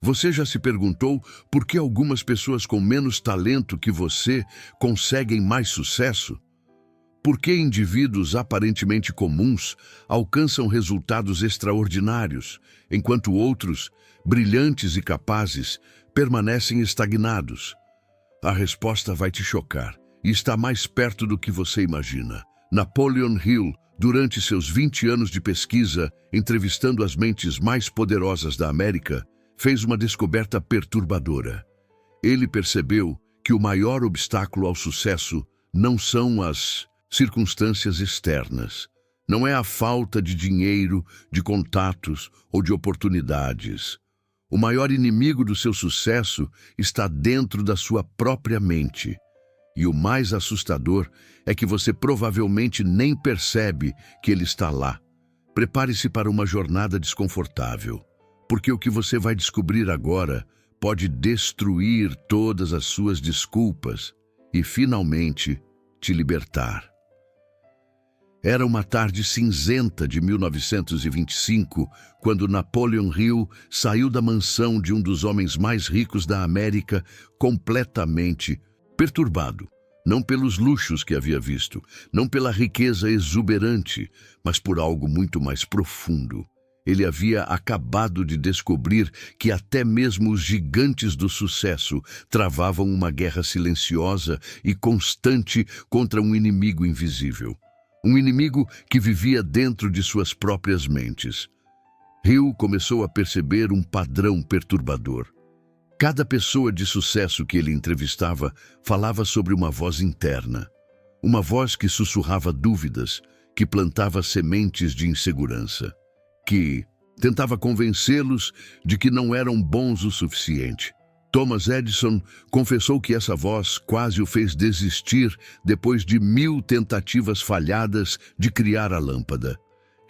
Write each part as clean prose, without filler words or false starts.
Você já se perguntou por que algumas pessoas com menos talento que você conseguem mais sucesso? Por que indivíduos aparentemente comuns alcançam resultados extraordinários, enquanto outros, brilhantes e capazes, permanecem estagnados? A resposta vai te chocar e está mais perto do que você imagina. Napoleon Hill, durante seus 20 anos de pesquisa, entrevistando as mentes mais poderosas da América, fez uma descoberta perturbadora. Ele percebeu que o maior obstáculo ao sucesso não são as circunstâncias externas. Não é a falta de dinheiro, de contatos ou de oportunidades. O maior inimigo do seu sucesso está dentro da sua própria mente. E o mais assustador é que você provavelmente nem percebe que ele está lá. Prepare-se para uma jornada desconfortável, porque o que você vai descobrir agora pode destruir todas as suas desculpas e, finalmente, te libertar. Era uma tarde cinzenta de 1925, quando Napoleon Hill saiu da mansão de um dos homens mais ricos da América, completamente perturbado. Não pelos luxos que havia visto, não pela riqueza exuberante, mas por algo muito mais profundo. Ele havia acabado de descobrir que até mesmo os gigantes do sucesso travavam uma guerra silenciosa e constante contra um inimigo invisível. Um inimigo que vivia dentro de suas próprias mentes. Hill começou a perceber um padrão perturbador. Cada pessoa de sucesso que ele entrevistava falava sobre uma voz interna. Uma voz que sussurrava dúvidas, que plantava sementes de insegurança, que tentava convencê-los de que não eram bons o suficiente. Thomas Edison confessou que essa voz quase o fez desistir depois de 1000 tentativas falhadas de criar a lâmpada.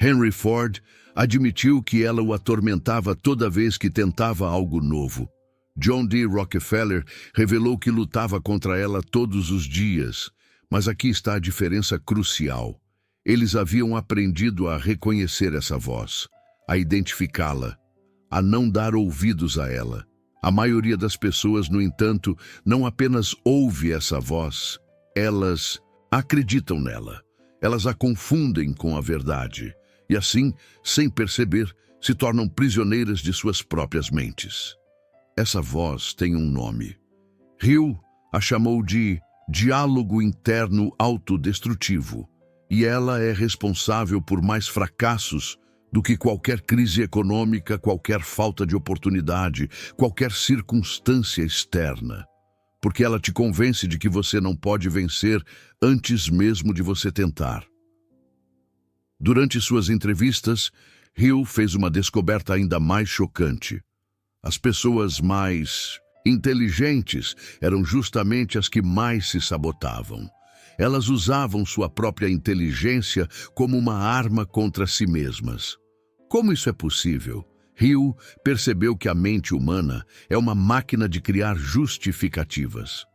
Henry Ford admitiu que ela o atormentava toda vez que tentava algo novo. John D. Rockefeller revelou que lutava contra ela todos os dias. Mas aqui está a diferença crucial. Eles haviam aprendido a reconhecer essa voz, a identificá-la, a não dar ouvidos a ela. A maioria das pessoas, no entanto, não apenas ouve essa voz, elas acreditam nela. Elas a confundem com a verdade e assim, sem perceber, se tornam prisioneiras de suas próprias mentes. Essa voz tem um nome. Hill a chamou de diálogo interno autodestrutivo, e ela é responsável por mais fracassos do que qualquer crise econômica, qualquer falta de oportunidade, qualquer circunstância externa. Porque ela te convence de que você não pode vencer antes mesmo de você tentar. Durante suas entrevistas, Hill fez uma descoberta ainda mais chocante. As pessoas mais inteligentes eram justamente as que mais se sabotavam. Elas usavam sua própria inteligência como uma arma contra si mesmas. Como isso é possível? Hill percebeu que a mente humana é uma máquina de criar justificativas.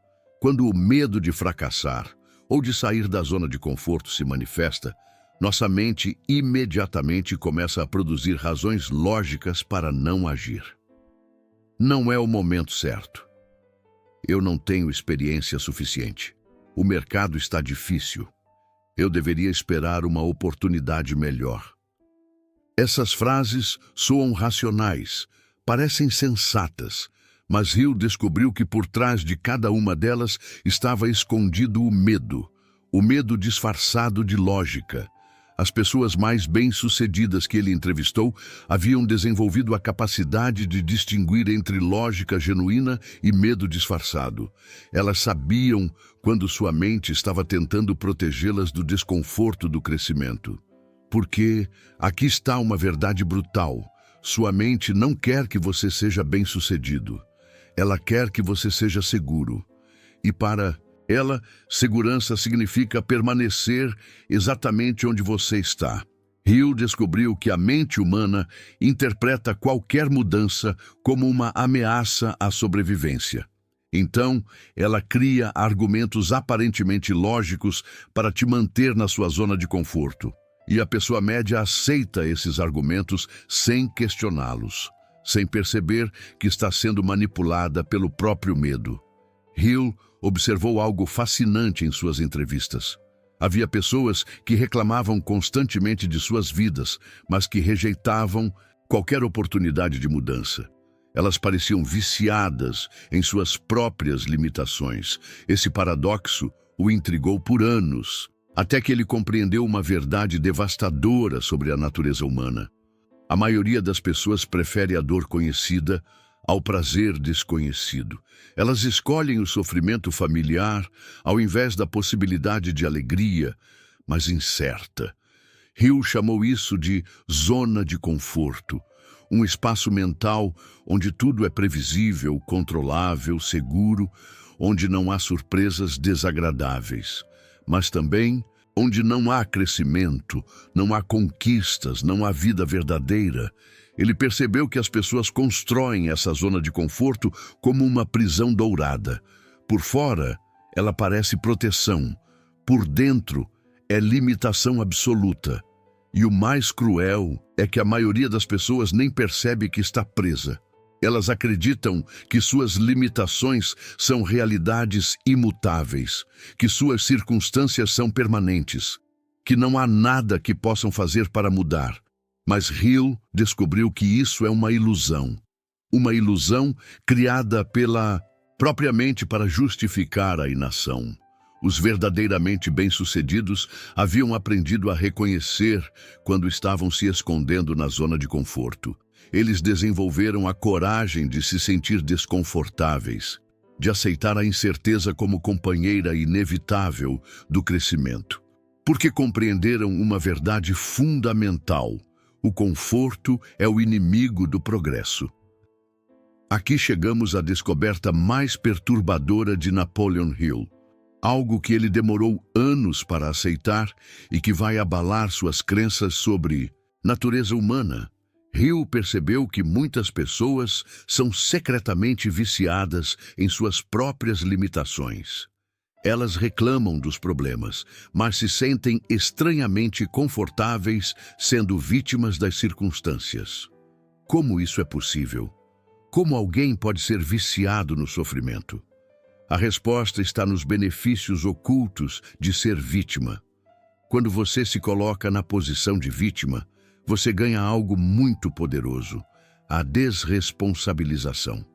Quando o medo de fracassar ou de sair da zona de conforto se manifesta, nossa mente imediatamente começa a produzir razões lógicas para não agir. Não é o momento certo. Eu não tenho experiência suficiente. O mercado está difícil. Eu deveria esperar uma oportunidade melhor. Essas frases soam racionais, parecem sensatas, mas Hill descobriu que por trás de cada uma delas estava escondido o medo disfarçado de lógica. As pessoas mais bem-sucedidas que ele entrevistou haviam desenvolvido a capacidade de distinguir entre lógica genuína e medo disfarçado. Elas sabiam quando sua mente estava tentando protegê-las do desconforto do crescimento. Porque aqui está uma verdade brutal. Sua mente não quer que você seja bem-sucedido. Ela quer que você seja seguro. E para ela, segurança significa permanecer exatamente onde você está. Hill descobriu que a mente humana interpreta qualquer mudança como uma ameaça à sobrevivência. Então, ela cria argumentos aparentemente lógicos para te manter na sua zona de conforto. E a pessoa média aceita esses argumentos sem questioná-los. sem perceber que está sendo manipulada pelo próprio medo. Hill observou algo fascinante em suas entrevistas. Havia pessoas que reclamavam constantemente de suas vidas, mas que rejeitavam qualquer oportunidade de mudança. Elas pareciam viciadas em suas próprias limitações. Esse paradoxo o intrigou por anos, até que ele compreendeu uma verdade devastadora sobre a natureza humana. A maioria das pessoas prefere a dor conhecida ao prazer desconhecido. Elas escolhem o sofrimento familiar ao invés da possibilidade de alegria, mas incerta. Hill chamou isso de zona de conforto, um espaço mental onde tudo é previsível, controlável, seguro, onde não há surpresas desagradáveis, mas também onde não há crescimento, não há conquistas, não há vida verdadeira. Ele percebeu que as pessoas constroem essa zona de conforto como uma prisão dourada. Por fora, ela parece proteção. Por dentro, é limitação absoluta. E o mais cruel é que a maioria das pessoas nem percebe que está presa. Elas acreditam que suas limitações são realidades imutáveis, que suas circunstâncias são permanentes, que não há nada que possam fazer para mudar. Mas Hill descobriu que isso é uma ilusão criada propriamente para justificar a inação. Os verdadeiramente bem-sucedidos haviam aprendido a reconhecer quando estavam se escondendo na zona de conforto. Eles desenvolveram a coragem de se sentir desconfortáveis, de aceitar a incerteza como companheira inevitável do crescimento. Porque compreenderam uma verdade fundamental: o conforto é o inimigo do progresso. Aqui chegamos à descoberta mais perturbadora de Napoleon Hill. Algo que ele demorou anos para aceitar e que vai abalar suas crenças sobre natureza humana. Hill percebeu que muitas pessoas são secretamente viciadas em suas próprias limitações. Elas reclamam dos problemas, mas se sentem estranhamente confortáveis sendo vítimas das circunstâncias. Como isso é possível? Como alguém pode ser viciado no sofrimento? A resposta está nos benefícios ocultos de ser vítima. Quando você se coloca na posição de vítima, você ganha algo muito poderoso: a desresponsabilização.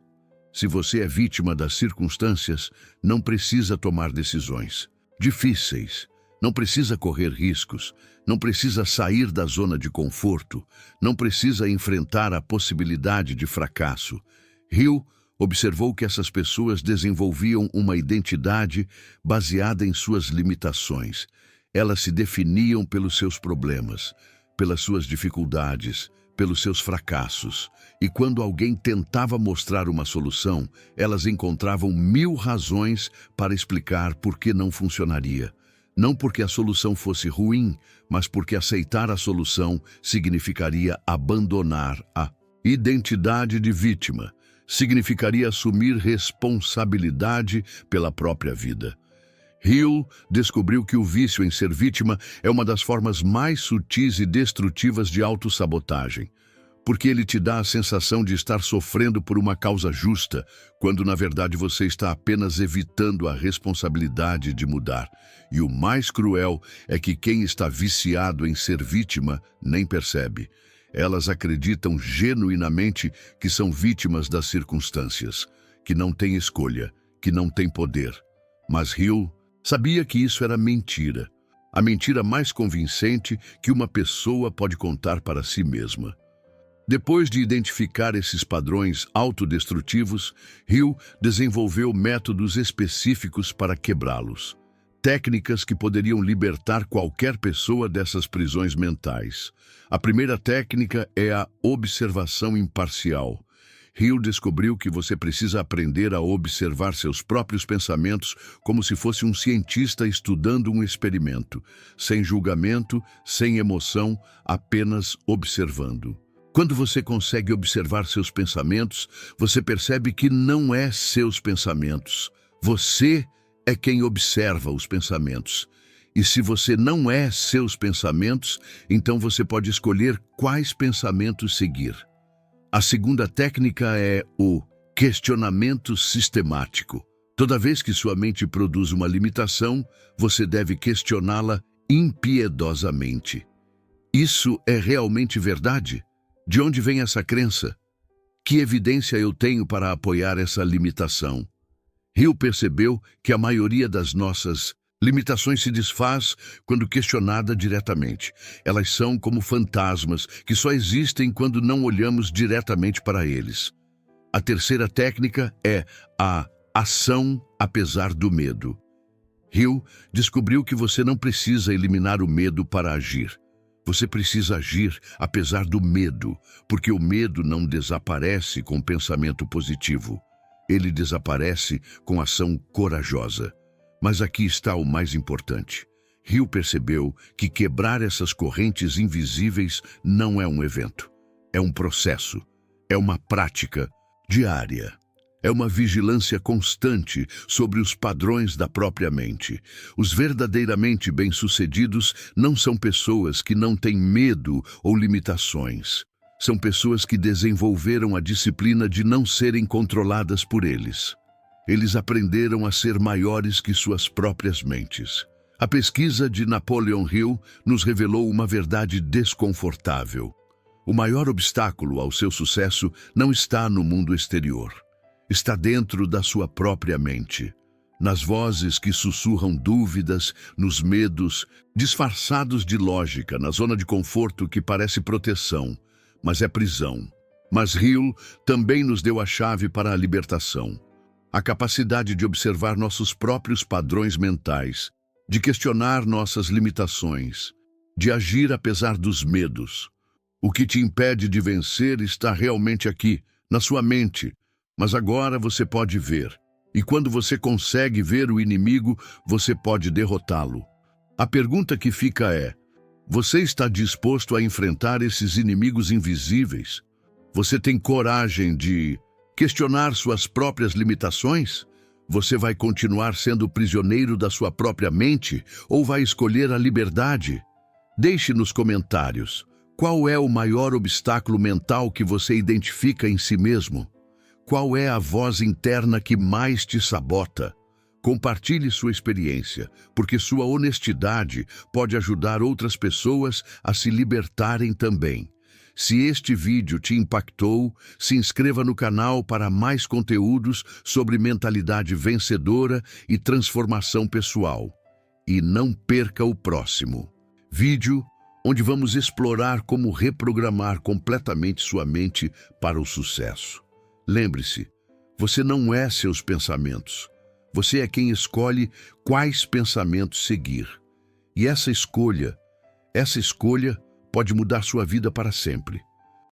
Se você é vítima das circunstâncias, não precisa tomar decisões difíceis, não precisa correr riscos, não precisa sair da zona de conforto, não precisa enfrentar a possibilidade de fracasso. Hill observou que essas pessoas desenvolviam uma identidade baseada em suas limitações. Elas se definiam pelos seus problemas, pelas suas dificuldades, pelos seus fracassos. E quando alguém tentava mostrar uma solução, elas encontravam 1000 razões para explicar por que não funcionaria. Não porque a solução fosse ruim, mas porque aceitar a solução significaria abandonar a identidade de vítima. Significaria assumir responsabilidade pela própria vida. Hill descobriu que o vício em ser vítima é uma das formas mais sutis e destrutivas de autossabotagem, porque ele te dá a sensação de estar sofrendo por uma causa justa, quando na verdade você está apenas evitando a responsabilidade de mudar. E o mais cruel é que quem está viciado em ser vítima nem percebe. Elas acreditam genuinamente que são vítimas das circunstâncias, que não têm escolha, que não têm poder. Mas Hill sabia que isso era mentira, a mentira mais convincente que uma pessoa pode contar para si mesma. Depois de identificar esses padrões autodestrutivos, Hill desenvolveu métodos específicos para quebrá-los. Técnicas que poderiam libertar qualquer pessoa dessas prisões mentais. A primeira técnica é a observação imparcial. Hill descobriu que você precisa aprender a observar seus próprios pensamentos como se fosse um cientista estudando um experimento, sem julgamento, sem emoção, apenas observando. Quando você consegue observar seus pensamentos, você percebe que não é seus pensamentos. Você é quem observa os pensamentos. E se você não é seus pensamentos, então você pode escolher quais pensamentos seguir. A segunda técnica é o questionamento sistemático. Toda vez que sua mente produz uma limitação, você deve questioná-la impiedosamente. Isso é realmente verdade? De onde vem essa crença? Que evidência eu tenho para apoiar essa limitação? Hill percebeu que a maioria das nossas limitações se desfaz quando questionada diretamente. Elas são como fantasmas que só existem quando não olhamos diretamente para eles. A terceira técnica é a ação apesar do medo. Hill descobriu que você não precisa eliminar o medo para agir. Você precisa agir apesar do medo, porque o medo não desaparece com pensamento positivo. Ele desaparece com ação corajosa. Mas aqui está o mais importante. Hill percebeu que quebrar essas correntes invisíveis não é um evento. É um processo. É uma prática diária. É uma vigilância constante sobre os padrões da própria mente. Os verdadeiramente bem-sucedidos não são pessoas que não têm medo ou limitações. São pessoas que desenvolveram a disciplina de não serem controladas por eles. Eles aprenderam a ser maiores que suas próprias mentes. A pesquisa de Napoleon Hill nos revelou uma verdade desconfortável. O maior obstáculo ao seu sucesso não está no mundo exterior. Está dentro da sua própria mente, nas vozes que sussurram dúvidas, nos medos, disfarçados de lógica, na zona de conforto que parece proteção, mas é prisão. Mas Hill também nos deu a chave para a libertação. A capacidade de observar nossos próprios padrões mentais, de questionar nossas limitações, de agir apesar dos medos. O que te impede de vencer está realmente aqui, na sua mente. Mas agora você pode ver. E quando você consegue ver o inimigo, você pode derrotá-lo. A pergunta que fica é: você está disposto a enfrentar esses inimigos invisíveis? Você tem coragem de questionar suas próprias limitações? Você vai continuar sendo prisioneiro da sua própria mente ou vai escolher a liberdade? Deixe nos comentários. Qual é o maior obstáculo mental que você identifica em si mesmo? Qual é a voz interna que mais te sabota? Compartilhe sua experiência, porque sua honestidade pode ajudar outras pessoas a se libertarem também. Se este vídeo te impactou, se inscreva no canal para mais conteúdos sobre mentalidade vencedora e transformação pessoal. E não perca o próximo vídeo, onde vamos explorar como reprogramar completamente sua mente para o sucesso. Lembre-se, você não é seus pensamentos. Você é quem escolhe quais pensamentos seguir. E essa escolha pode mudar sua vida para sempre.